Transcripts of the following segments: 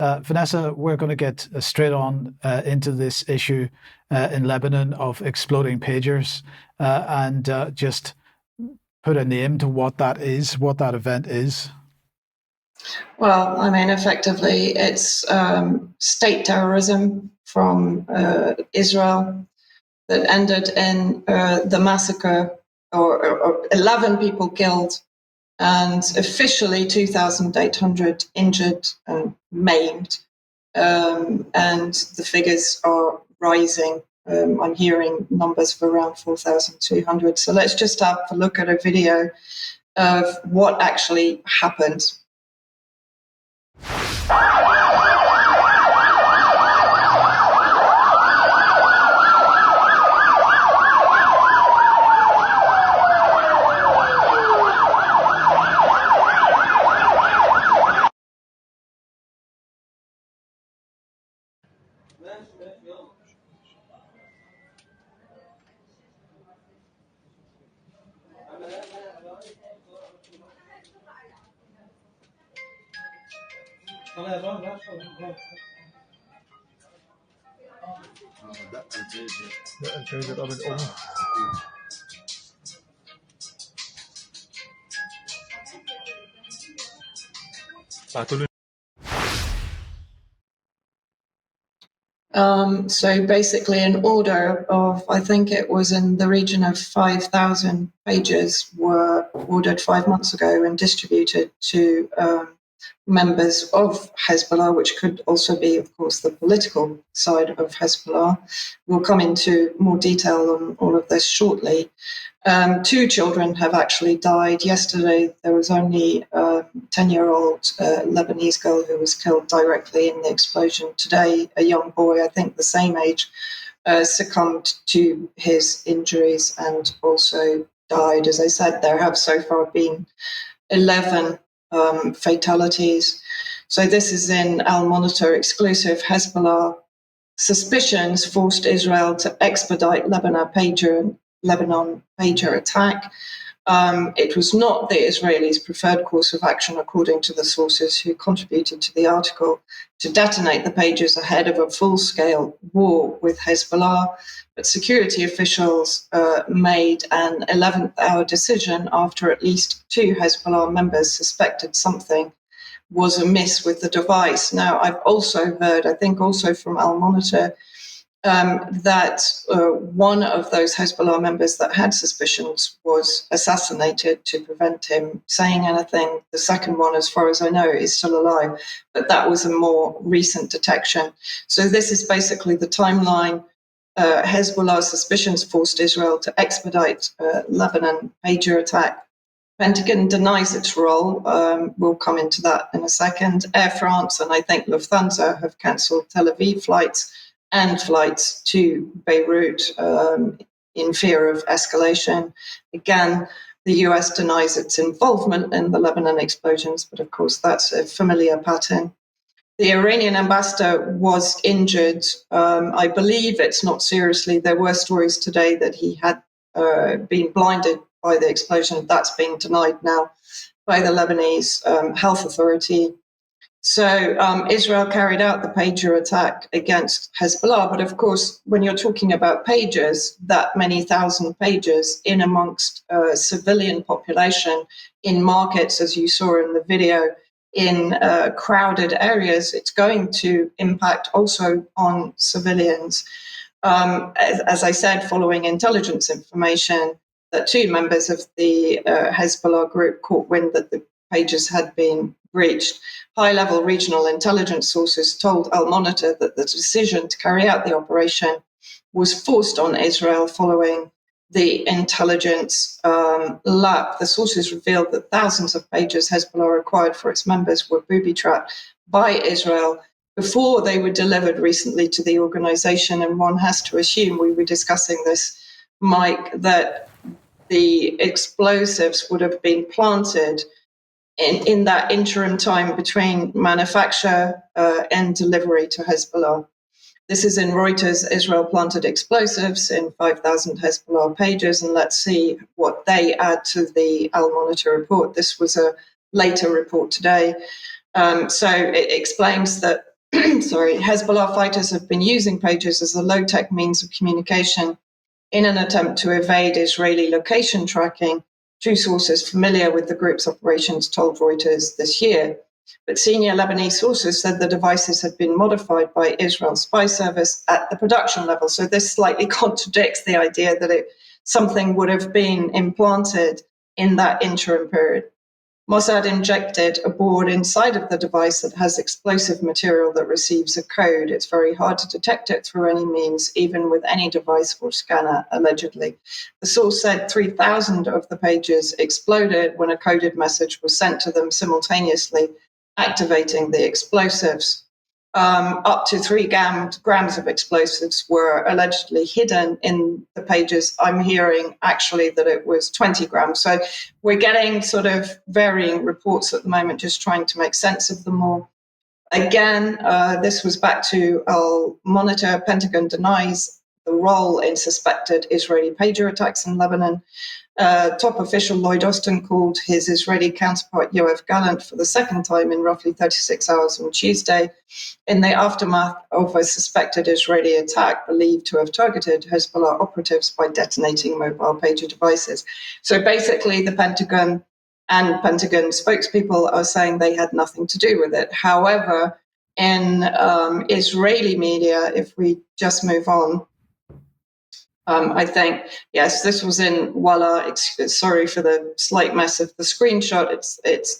Vanessa, we're going to get straight on into this issue in Lebanon of exploding pagers and just put a name to what that is, what that event is. Well, I mean, effectively, it's state terrorism from Israel that ended in the massacre, or 11 people killed, and officially 2,800 injured and maimed. And the figures are rising. I'm hearing numbers of around 4,200. So let's just have a look at a video of what actually happened. So basically an order of, I think it was in the region of 5,000 pages were ordered 5 months ago and distributed to members of Hezbollah, which could also be, of course, the political side of Hezbollah. We'll come into more detail on all of this shortly. 2 children have actually died. Yesterday, there was only a 10-year-old Lebanese girl who was killed directly in the explosion. Today, a young boy, I think the same age, succumbed to his injuries and also died. As I said, there have so far been 11 fatalities. So this is in Al Monitor exclusive. Hezbollah suspicions forced Israel to expedite Lebanon pager attack. It was not the Israelis' preferred course of action, according to the sources who contributed to the article, to detonate the pagers ahead of a full-scale war with Hezbollah. But security officials made an 11th-hour decision after at least 2 Hezbollah members suspected something was amiss with the device. Now, I've also heard, I think also from Al Monitor, that one of those Hezbollah members that had suspicions was assassinated to prevent him saying anything. The second one, as far as I know, is still alive, but that was a more recent detection. So this is basically the timeline. Hezbollah suspicions forced Israel to expedite Lebanon pager attack. Pentagon denies its role. We'll come into that in a second. Air France and I think Lufthansa have cancelled Tel Aviv flights and flights to Beirut in fear of escalation. Again, the US denies its involvement in the Lebanon explosions, but of course that's a familiar pattern. The Iranian ambassador was injured. I believe it's not seriously. There were stories today that he had been blinded by the explosion. That's being denied now by the Lebanese health authority. So Israel carried out the pager attack against Hezbollah. But of course, when you're talking about pagers, that many thousand pagers in amongst civilian population in markets, as you saw in the video, in crowded areas, it's going to impact also on civilians. As I said, following intelligence information, that 2 members of the Hezbollah group caught wind that the pagers had been breached. High-level regional intelligence sources told Al Monitor that the decision to carry out the operation was forced on Israel following the intelligence lap. The sources revealed that thousands of pagers Hezbollah acquired for its members were booby-trapped by Israel before they were delivered recently to the organization. And one has to assume, we were discussing this, Mike, that the explosives would have been planted in that interim time between manufacture and delivery to Hezbollah. This is in Reuters. Israel planted explosives in 5,000 Hezbollah pagers, and let's see what they add to the Al Monitor report. This was a later report today. So it explains that Hezbollah fighters have been using pages as a low-tech means of communication in an attempt to evade Israeli location tracking, two sources familiar with the group's operations told Reuters this year. But senior Lebanese sources said the devices had been modified by Israel's spy service at the production level. So this slightly contradicts the idea that something would have been implanted in that interim period. Mossad injected a board inside of the device that has explosive material that receives a code. It's very hard to detect it through any means, even with any device or scanner, allegedly. The source said 3,000 of the pages exploded when a coded message was sent to them simultaneously, activating the explosives. Up to 3 grams of explosives were allegedly hidden in the pages. I'm hearing actually that it was 20 grams. So we're getting sort of varying reports at the moment, just trying to make sense of them all. Again, this was back to Al Monitor. Pentagon denies the role in suspected Israeli pager attacks in Lebanon. Top official Lloyd Austin called his Israeli counterpart Yoav Gallant for the second time in roughly 36 hours on Tuesday in the aftermath of a suspected Israeli attack believed to have targeted Hezbollah operatives by detonating mobile pager devices. So basically, the Pentagon and Pentagon spokespeople are saying they had nothing to do with it. However, in Israeli media, if we just move on, I think, yes, this was in Walla. Sorry for the slight mess of the screenshot.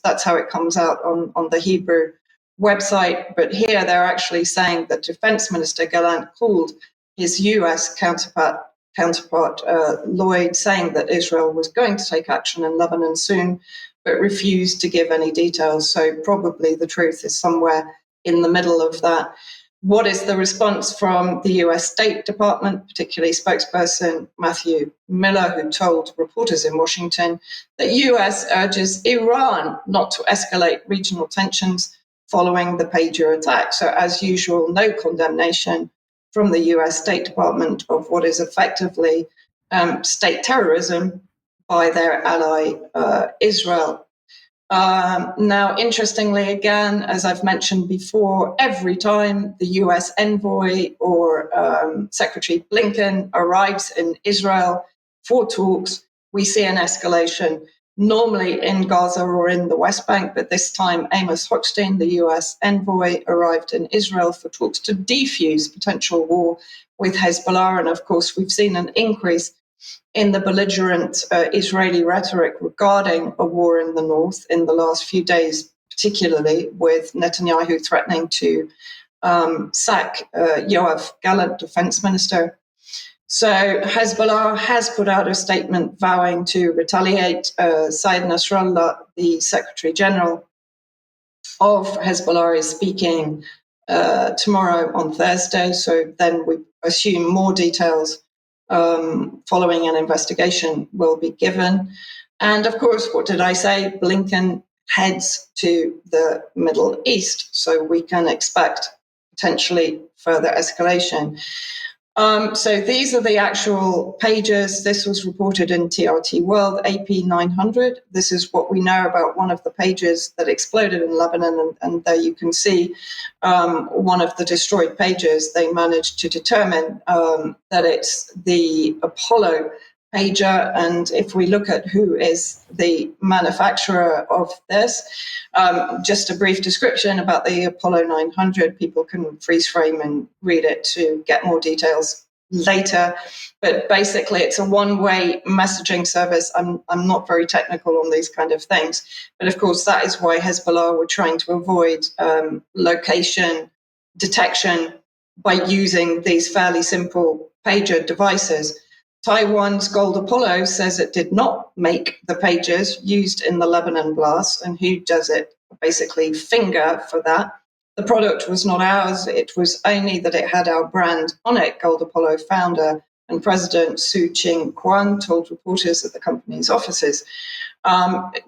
That's how it comes out on the Hebrew website. But here they're actually saying that Defense Minister Gallant called his US counterpart Lloyd, saying that Israel was going to take action in Lebanon soon, but refused to give any details. So probably the truth is somewhere in the middle of that. What is the response from the US State Department, particularly spokesperson Matthew Miller, who told reporters in Washington that US urges Iran not to escalate regional tensions following the pager attack? So as usual, no condemnation from the US State Department of what is effectively state terrorism by their ally Israel. Now, interestingly, again, as I've mentioned before, every time the US envoy or Secretary Blinken arrives in Israel for talks, we see an escalation, normally in Gaza or in the West Bank, but this time Amos Hochstein, the US envoy, arrived in Israel for talks to defuse potential war with Hezbollah. And of course, we've seen an increase in the belligerent Israeli rhetoric regarding a war in the north in the last few days, particularly with Netanyahu threatening to sack Yoav Gallant, defense minister. So Hezbollah has put out a statement vowing to retaliate. Said Nasrallah, the Secretary General of Hezbollah, is speaking tomorrow on Thursday. So then we assume more details following an investigation will be given. And of course, what did I say? Blinken heads to the Middle East. So we can expect potentially further escalation. So these are the actual pages. This was reported in TRT World, AP 900. This is what we know about one of the pages that exploded in Lebanon. And there you can see one of the destroyed pages. They managed to determine that it's the Apollo pager. And if we look at who is the manufacturer of this, just a brief description about the Apollo 900. People can freeze frame and read it to get more details later. But basically, it's a one-way messaging service. I'm not very technical on these kind of things. But of course, that is why Hezbollah were trying to avoid location detection by using these fairly simple pager devices. Taiwan's Gold Apollo says it did not make the pages used in the Lebanon blast, and who does it basically finger for that. The product was not ours. It was only that it had our brand on it. Gold Apollo founder and president Su Ching Kwan told reporters at the company's offices.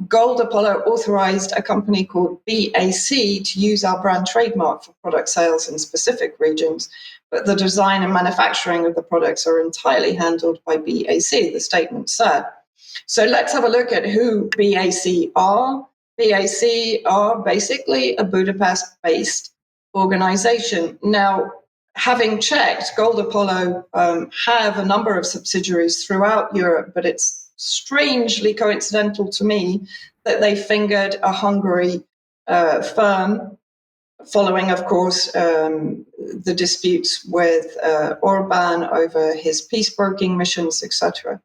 Gold Apollo authorized a company called BAC to use our brand trademark for product sales in specific regions, but the design and manufacturing of the products are entirely handled by BAC, the statement said. So let's have a look at who BAC are. BAC are basically a Budapest-based organization. Now, having checked, Gold Apollo have a number of subsidiaries throughout Europe, but it's strangely coincidental to me that they fingered a Hungary firm, following, of course, the disputes with Orban over his peace-broking missions, etc.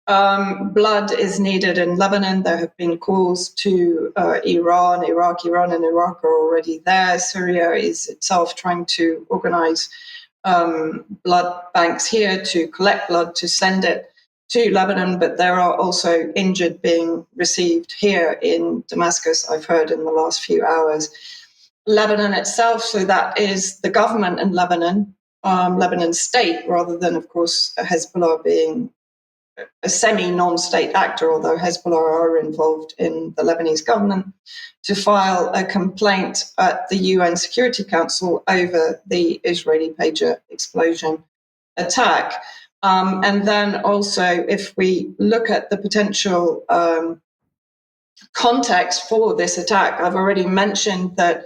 Blood is needed in Lebanon. There have been calls to Iran and Iraq are already there. Syria is itself trying to organize blood banks here to collect blood, to send it to Lebanon, but there are also injured being received here in Damascus, I've heard in the last few hours. Lebanon itself, so that is the government in Lebanon, Lebanon state, rather than, of course, Hezbollah being a semi-non-state actor, although Hezbollah are involved in the Lebanese government, to file a complaint at the UN Security Council over the Israeli pager explosion attack. And then also, if we look at the potential context for this attack, I've already mentioned that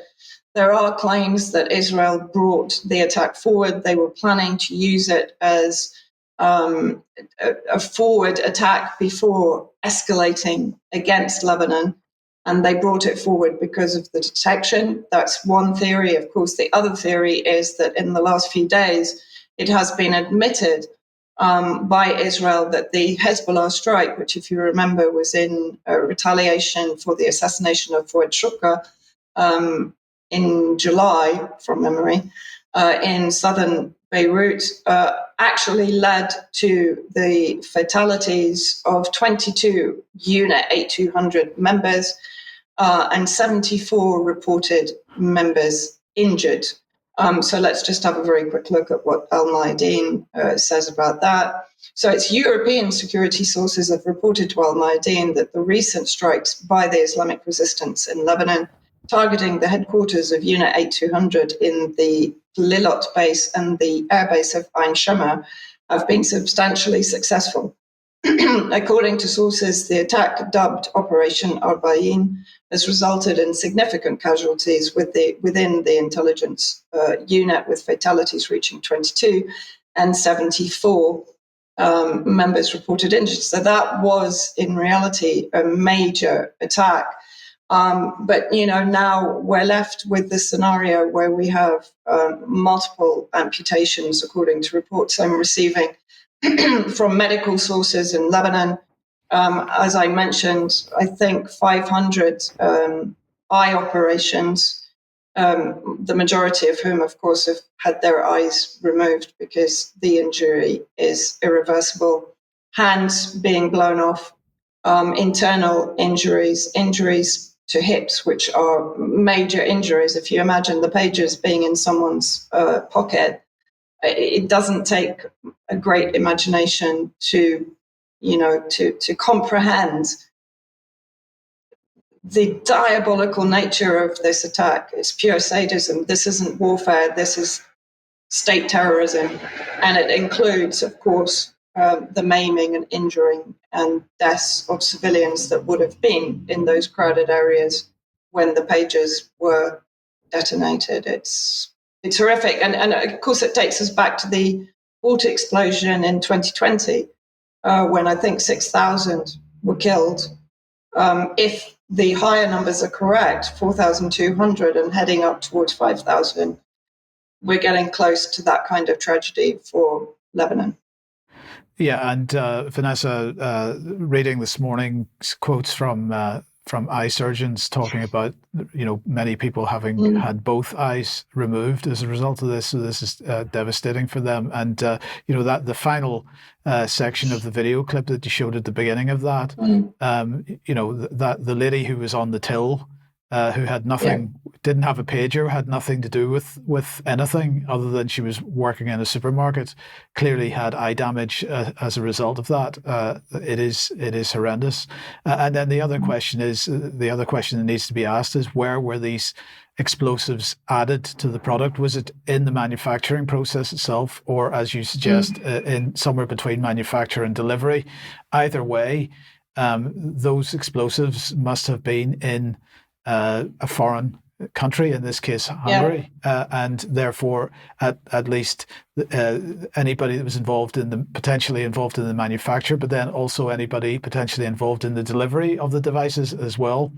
there are claims that Israel brought the attack forward. They were planning to use it as a forward attack before escalating against Lebanon, and they brought it forward because of the detection. That's one theory. Of course, the other theory is that in the last few days, it has been admitted by Israel that the Hezbollah strike, which, if you remember, was in retaliation for the assassination of Fouad Shukra in July, from memory, in southern Beirut, actually led to the fatalities of 22 Unit 8200 members and 74 reported members injured. So let's just have a very quick look at what Al-Mayadeen says about that. So it's European security sources have reported to Al-Mayadeen that the recent strikes by the Islamic resistance in Lebanon, targeting the headquarters of Unit 8200 in the Glilot base and the airbase of Ain Shama, have been substantially successful. According to sources, the attack, dubbed Operation Arbaeen, has resulted in significant casualties within the intelligence unit, with fatalities reaching 22 and 74 members reported injured. So that was, in reality, a major attack. But, now we're left with the scenario where we have multiple amputations, according to reports I'm receiving from medical sources in Lebanon. As I mentioned, I think 500 eye operations, the majority of whom, of course, have had their eyes removed because the injury is irreversible, hands being blown off, internal injuries to hips, which are major injuries. If you imagine the pages being in someone's pocket, it doesn't take a great imagination to comprehend the diabolical nature of this attack. It's pure sadism. This isn't warfare. This is state terrorism. And it includes, of course, the maiming and injuring and deaths of civilians that would have been in those crowded areas when the pages were detonated. It's horrific. And of course, it takes us back to the water explosion in 2020, when I think 6,000 were killed. If the higher numbers are correct, 4,200 and heading up towards 5,000, we're getting close to that kind of tragedy for Lebanon. Yeah, and Vanessa, reading this morning's quotes from eye surgeons talking about, many people having had both eyes removed as a result of this. So this is devastating for them. And, that the final section of the video clip that you showed at the beginning of that, that the lady who was on the till, who had nothing, didn't have a pager, had nothing to do with anything other than she was working in a supermarket, clearly had eye damage as a result of that. It is horrendous. And then the other question that needs to be asked is, where were these explosives added to the product? Was it in the manufacturing process itself, or, as you suggest, in somewhere between manufacture and delivery? Either way, those explosives must have been in a foreign country, in this case Hungary, and therefore at least anybody that was potentially involved in the manufacture, but then also anybody potentially involved in the delivery of the devices as well,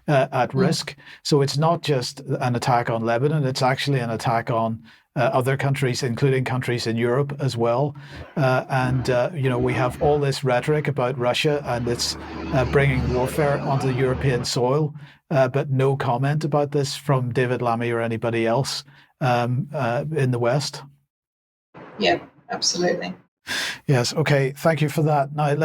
at risk. So it's not just an attack on Lebanon, it's actually an attack on other countries, including countries in Europe as well. We have all this rhetoric about Russia and its bringing warfare onto European soil, but no comment about this from David Lammy or anybody else in the West. Yeah, absolutely. Yes. Okay. Thank you for that. Now,